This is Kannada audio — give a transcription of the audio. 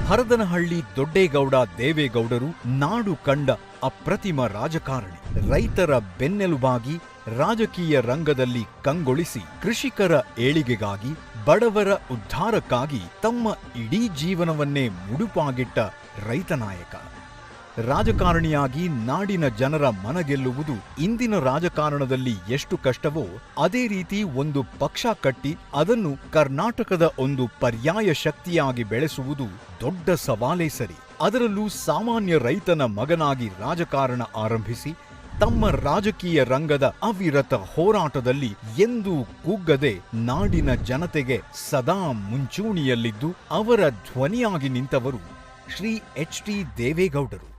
ಹರದನಹಳ್ಳಿ ದೊಡ್ಡೇಗೌಡ ದೇವೇಗೌಡರು ನಾಡು ಕಂಡ ಅಪ್ರತಿಮ ರಾಜಕಾರಣಿ. ರೈತರ ಬೆನ್ನೆಲುಬಾಗಿ ರಾಜಕೀಯ ರಂಗದಲ್ಲಿ ಕಂಗೊಳಿಸಿ ಕೃಷಿಕರ ಏಳಿಗೆಗಾಗಿ ಬಡವರ ಉದ್ಧಾರಕ್ಕಾಗಿ ತಮ್ಮ ಇಡೀ ಜೀವನವನ್ನೇ ಮುಡುಪಾಗಿಟ್ಟ ರೈತ ನಾಯಕ. ರಾಜಕಾರಣಿಯಾಗಿ ನಾಡಿನ ಜನರ ಮನಗೆಲ್ಲುವುದು ಇಂದಿನ ರಾಜಕಾರಣದಲ್ಲಿ ಎಷ್ಟು ಕಷ್ಟವೋ ಅದೇ ರೀತಿ ಒಂದು ಪಕ್ಷ ಕಟ್ಟಿ ಅದನ್ನು ಕರ್ನಾಟಕದ ಒಂದು ಪರ್ಯಾಯ ಶಕ್ತಿಯಾಗಿ ಬೆಳೆಸುವುದು ದೊಡ್ಡ ಸವಾಲೇ ಸರಿ. ಅದರಲ್ಲೂ ಸಾಮಾನ್ಯ ರೈತನ ಮಗನಾಗಿ ರಾಜಕಾರಣ ಆರಂಭಿಸಿ ತಮ್ಮ ರಾಜಕೀಯ ರಂಗದ ಅವಿರತ ಹೋರಾಟದಲ್ಲಿ ಎಂದೂ ಕುಗ್ಗದೆ ನಾಡಿನ ಜನತೆಗೆ ಸದಾ ಮುಂಚೂಣಿಯಲ್ಲಿದ್ದು ಅವರ ಧ್ವನಿಯಾಗಿ ನಿಂತವರು ಶ್ರೀ ಎಚ್.ಡಿ. ದೇವೇಗೌಡರು.